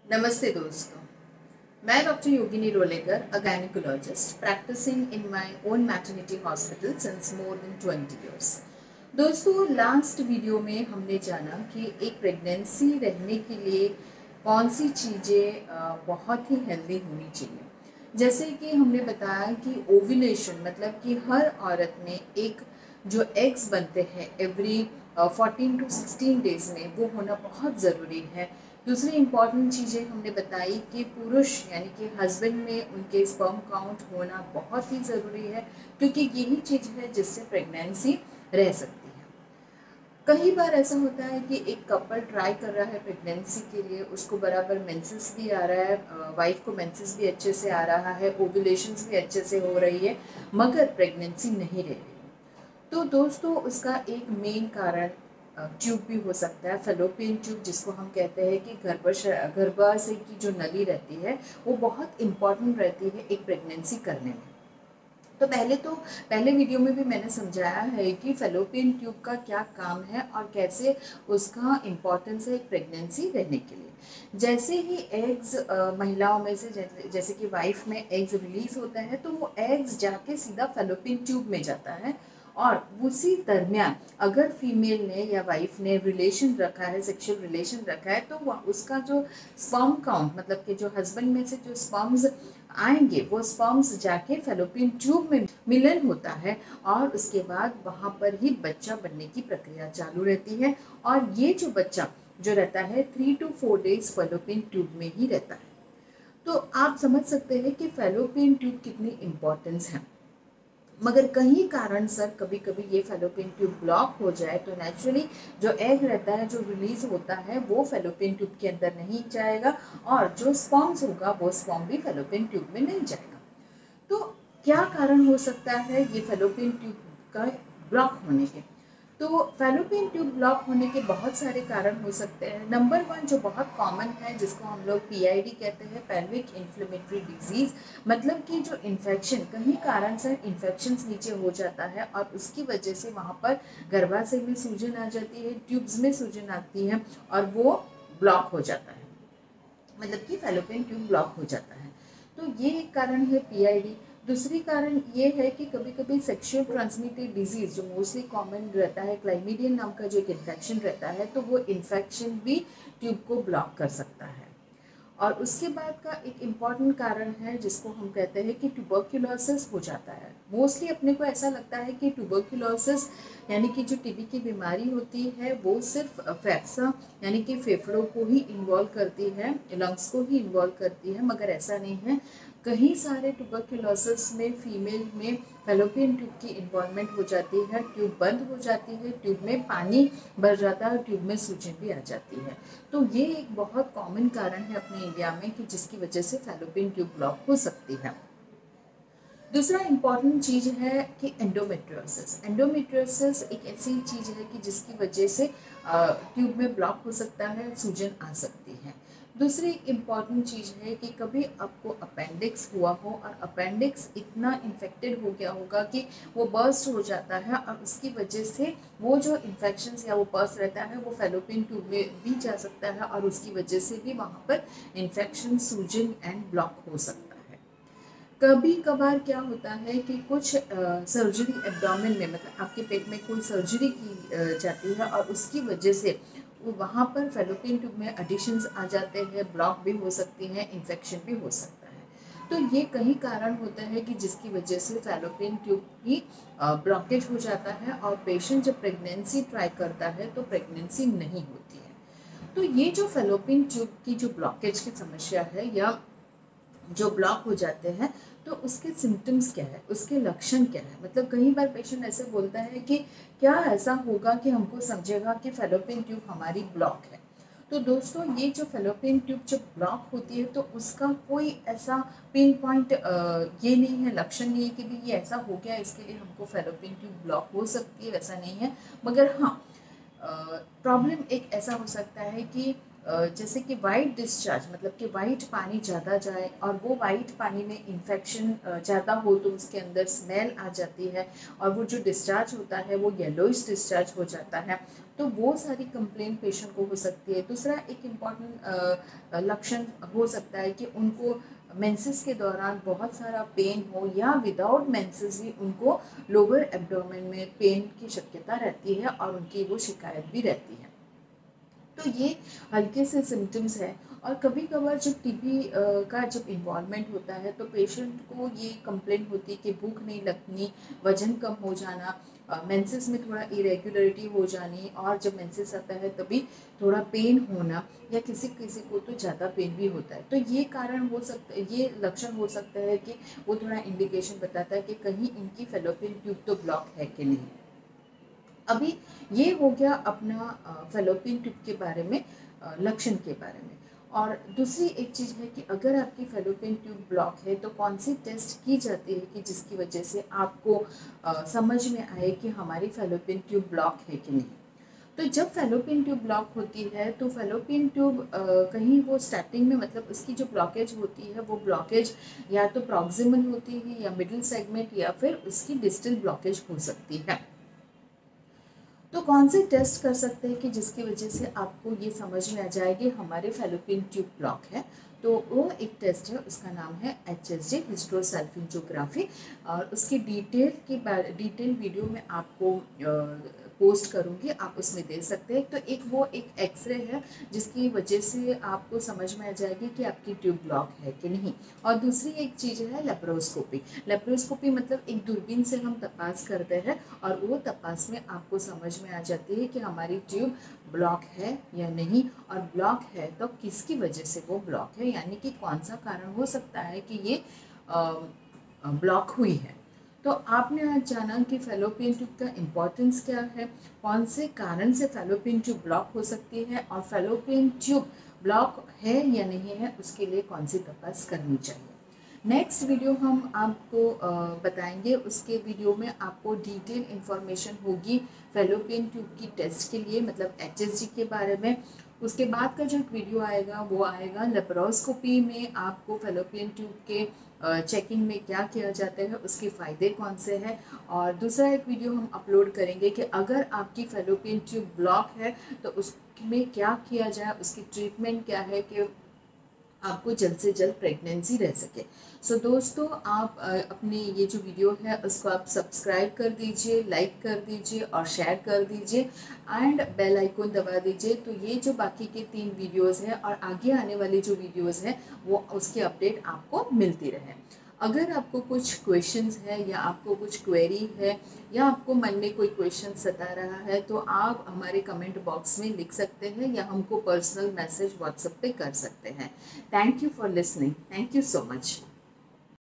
नमस्ते दोस्तों, मैं doctor Yogini Rolekar, a gynaecologist practising in my own maternity hospital since more than 20 years. दोस्तों, last video में हमने जाना कि एक प्रेगनेंसी रहने के लिए कौन सी चीज़ें बहुत ही हेल्दी होनी चाहिए। जैसे कि हमने बताया कि ओव्यूलेशन मतलब कि हर औरत में एक जो एग्स बनते हैं एवरी 14 टू 16 डेज में, वो होना बहुत ज़रूरी है। दूसरी इम्पॉर्टेंट चीज़ें हमने बताई कि पुरुष यानी कि हस्बैंड में उनके स्पर्म काउंट होना बहुत ही ज़रूरी है, क्योंकि यही चीज़ है जिससे प्रेगनेंसी रह सकती है। कई बार ऐसा होता है कि एक कपल ट्राई कर रहा है प्रेगनेंसी के लिए, उसको बराबर मेंसेस भी आ रहा है, वाइफ को मेंसेस भी अच्छे से आ रहा है, ओव्यूलेशंस भी अच्छे से हो रही है, मगर प्रेगनेंसी नहीं रह रही। तो दोस्तों, उसका एक मेन कारण ट्यूब भी हो सकता है, फेलोपियन ट्यूब जिसको हम कहते हैं कि गर्भाशय की जो नली रहती है वो बहुत इम्पॉर्टेंट रहती है एक प्रेगनेंसी करने में। तो पहले वीडियो में भी मैंने समझाया है कि फेलोपियन ट्यूब का क्या काम है और कैसे उसका इम्पोर्टेंस है एक प्रेगनेंसी रहने के लिए। जैसे ही एग्स महिलाओं में से जैसे कि वाइफ में एग्स रिलीज होता है, तो वो एग्स जाके सीधा फेलोपियन ट्यूब में जाता है, और उसी दरमियान अगर फीमेल ने या वाइफ ने रिलेशन रखा है, सेक्सुअल रिलेशन रखा है, तो उसका जो स्पर्म काउंट मतलब कि जो हस्बैंड में से जो स्पर्म्स आएंगे वो स्पर्म्स जाके फेलोपियन ट्यूब में मिलन होता है, और उसके बाद वहाँ पर ही बच्चा बनने की प्रक्रिया चालू रहती है। और ये जो बच्चा जो रहता है 3 to 4 डेज फेलोपियन ट्यूब में ही रहता है। तो आप समझ सकते हैं कि फेलोपियन ट्यूब कितनी इम्पोर्टेंस है। मगर कहीं कारण सर कभी कभी ये फेलोपियन ट्यूब ब्लॉक हो जाए तो नेचुरली जो एग रहता है जो रिलीज होता है वो फेलोपियन ट्यूब के अंदर नहीं जाएगा, और जो स्पर्म्स होगा वो स्पर्म भी फेलोपियन ट्यूब में नहीं जाएगा। तो क्या कारण हो सकता है ये फेलोपियन ट्यूब का ब्लॉक होने के? तो फेलोपियन ट्यूब ब्लॉक होने के बहुत सारे कारण हो सकते हैं। नंबर 1 जो बहुत कॉमन है, जिसको हम लोग पीआईडी कहते हैं, पेल्विक इन्फ्लेमेटरी डिजीज, मतलब कि जो इन्फेक्शन कहीं कारण से इन्फेक्शन नीचे हो जाता है और उसकी वजह से वहाँ पर गर्भाशय में सूजन आ जाती है, ट्यूब्स में सूजन आती है और वो ब्लॉक हो जाता है, मतलब कि फेलोपियन ट्यूब ब्लॉक हो जाता है। तो ये एक कारण है पीआईडी। दूसरी कारण ये है कि कभी कभी सेक्सुअल ट्रांसमिटेड डिजीज जो मोस्टली कॉमन रहता है, क्लाइमीडियन नाम का जो एक इन्फेक्शन रहता है, तो वो इन्फेक्शन भी ट्यूब को ब्लॉक कर सकता है। और उसके बाद का एक इम्पॉर्टेंट कारण है जिसको हम कहते हैं कि ट्यूबरक्यूलोसिस हो जाता है। मोस्टली अपने को ऐसा लगता है कि ट्यूबरक्यूलोसिस यानी कि जो टीबी की बीमारी होती है वो सिर्फ फेफसा यानी कि फेफड़ों को ही इन्वॉल्व करती है, लंग्स को ही इन्वॉल्व करती है, मगर ऐसा नहीं है। कई सारे ट्यूबरक्यूलोसिस में फीमेल में फेलोपियन ट्यूब की इन्वॉल्वमेंट हो जाती है, ट्यूब बंद हो जाती है, ट्यूब में पानी भर जाता है और ट्यूब में सूजन भी आ जाती है। तो ये एक बहुत कॉमन कारण है अपने इंडिया में कि जिसकी वजह से फेलोपियन ट्यूब ब्लॉक हो सकती है। दूसरा इम्पॉर्टेंट चीज़ है कि एंडोमेट्रियोसिस। एंडोमेट्रियोसिस एक ऐसी चीज़ है कि जिसकी वजह से ट्यूब में ब्लॉक हो सकता है, सूजन आ सकती है। दूसरी इम्पॉर्टेंट चीज़ है कि कभी आपको अपेंडिक्स हुआ हो और अपेंडिक्स इतना इन्फेक्टेड हो गया होगा कि वो बर्स्ट हो जाता है, और उसकी वजह से वो जो इन्फेक्शन या वो पस रहता है वो फेलोपियन ट्यूब में भी जा सकता है, और उसकी वजह से भी वहाँ पर इन्फेक्शन, सूजन एंड ब्लॉक हो सकता है। कभी कभार क्या होता है कि कुछ सर्जरी एब्डोमेन में, मतलब आपके पेट में कोई सर्जरी की जाती है और उसकी वजह से वहाँ पर फेलोपियन ट्यूब में एडिशंस आ जाते हैं, ब्लॉक भी हो सकती हैं, इन्फेक्शन भी हो सकता है। तो ये कई कारण होते हैं कि जिसकी वजह से फेलोपियन ट्यूब की ब्लॉकेज हो जाता है, और पेशेंट जब प्रेगनेंसी ट्राई करता है तो प्रेगनेंसी नहीं होती है। तो ये जो फेलोपियन ट्यूब की जो ब्लॉकेज की समस्या है या जो ब्लॉक हो जाते हैं, तो उसके सिम्टम्स क्या है, उसके लक्षण क्या है। मतलब कई बार पेशेंट ऐसे बोलता है कि क्या ऐसा होगा कि हमको समझेगा कि फेलोपियन ट्यूब हमारी ब्लॉक है। तो दोस्तों, ये जो फेलोपियन ट्यूब जब ब्लॉक होती है तो उसका कोई ऐसा पिन पॉइंट ये नहीं है, लक्षण नहीं है कि भी ये ऐसा हो गया इसके लिए हमको फेलोपियन ट्यूब ब्लॉक हो सकती है, वैसा नहीं है। मगर हाँ, प्रॉब्लम एक ऐसा हो सकता है कि जैसे कि वाइट डिस्चार्ज, मतलब कि वाइट पानी ज़्यादा जाए और वो वाइट पानी में इन्फेक्शन ज़्यादा हो तो उसके अंदर स्मेल आ जाती है और वो जो डिस्चार्ज होता है वो येलोइश डिस्चार्ज हो जाता है, तो वो सारी कंप्लेंट पेशेंट को हो सकती है। दूसरा एक इम्पॉर्टेंट लक्षण हो सकता है कि उनको मेंसेस के दौरान बहुत सारा पेन हो या विदाउट मेंसेस भी उनको लोअर एब्डोमेन में पेन की शक्यता रहती है और उनकी वो शिकायत भी रहती है। तो ये हल्के से सिम्टम्स है। और कभी कभार जब टीबी का जब इन्वॉल्वमेंट होता है तो पेशेंट को ये कंप्लेंट होती है कि भूख नहीं लगनी, वजन कम हो जाना, मेंसेस में थोड़ा इरेगुलरिटी हो जानी, और जब मेंसेस आता है तभी थोड़ा पेन होना, या किसी किसी को तो ज़्यादा पेन भी होता है। तो ये कारण हो सकता है, ये लक्षण हो सकता है कि वो थोड़ा इंडिकेशन बताता है कि कहीं इनकी फेलोपियन ट्यूब तो ब्लॉक है कि नहीं। अभी ये हो गया अपना फेलोपियन ट्यूब के बारे में, लक्षण के बारे में। और दूसरी एक चीज़ है कि अगर आपकी फेलोपियन ट्यूब ब्लॉक है तो कौन सी टेस्ट की जाती है कि जिसकी वजह से आपको समझ में आए कि हमारी फेलोपियन ट्यूब ब्लॉक है कि नहीं। तो जब फेलोपियन ट्यूब ब्लॉक होती है तो फेलोपियन ट्यूब कहीं वो स्टार्टिंग में, मतलब उसकी जो ब्लॉकेज होती है वो ब्लॉकेज या तो प्रॉक्सिमल होती है या मिडिल सेगमेंट या फिर उसकी डिस्टल ब्लॉकेज हो सकती है। तो कौन से टेस्ट कर सकते हैं कि जिसकी वजह से आपको ये समझ में आ जाएगी हमारे फेलोपियन ट्यूब ब्लॉक है। तो वो एक टेस्ट है, उसका नाम है HSG, हिस्ट्रोसल्फिंजोग्राफी, और उसकी डिटेल वीडियो में आपको पोस्ट करूँगी, आप उसमें दे सकते हैं। तो एक एक्सरे है जिसकी वजह से आपको समझ में आ जाएगी कि आपकी ट्यूब ब्लॉक है कि नहीं। और दूसरी एक चीज़ है लेप्रोस्कोपी। लेप्रोस्कोपी मतलब एक दूरबीन से हम तपास करते हैं और वो तपास में आपको समझ में आ जाती है कि हमारी ट्यूब ब्लॉक है या नहीं, और ब्लॉक है तो किसकी वजह से वो ब्लॉक है, यानी कि कौन सा कारण हो सकता है कि ये ब्लॉक हुई है। तो आपने आज जाना कि फेलोपियन ट्यूब का इम्पोर्टेंस क्या है, कौन से कारण से फेलोपियन ट्यूब ब्लॉक हो सकती है, और फेलोपियन ट्यूब ब्लॉक है या नहीं है उसके लिए कौन सी तपास करनी चाहिए। नेक्स्ट वीडियो हम आपको बताएंगे, उसके वीडियो में आपको डिटेल इन्फॉर्मेशन होगी फेलोपियन ट्यूब की टेस्ट के लिए, मतलब HSG के बारे में। उसके बाद का जो वीडियो आएगा वो आएगा लेप्रोस्कोपी में आपको फेलोपियन ट्यूब के चेकिंग में क्या किया जाता है, उसके फ़ायदे कौन से हैं। और दूसरा एक वीडियो हम अपलोड करेंगे कि अगर आपकी फेलोपियन ट्यूब ब्लॉक है तो उसमें क्या किया जाए, उसकी ट्रीटमेंट क्या है कि आपको जल्द से जल्द प्रेगनेंसी रह सके। सो दोस्तों, आप अपनी ये जो वीडियो है उसको आप सब्सक्राइब कर दीजिए, लाइक कर दीजिए और शेयर कर दीजिए एंड बेल आइकन दबा दीजिए। तो ये जो बाकी के 3 वीडियोस हैं और आगे आने वाली जो वीडियोस हैं वो उसकी अपडेट आपको मिलती रहे। अगर आपको कुछ क्वेश्चंस है या आपको कुछ क्वेरी है या आपको मन में कोई क्वेश्चन सता रहा है तो आप हमारे कमेंट बॉक्स में लिख सकते हैं या हमको पर्सनल मैसेज व्हाट्सएप पे कर सकते हैं। Thank you for listening. Thank you so much.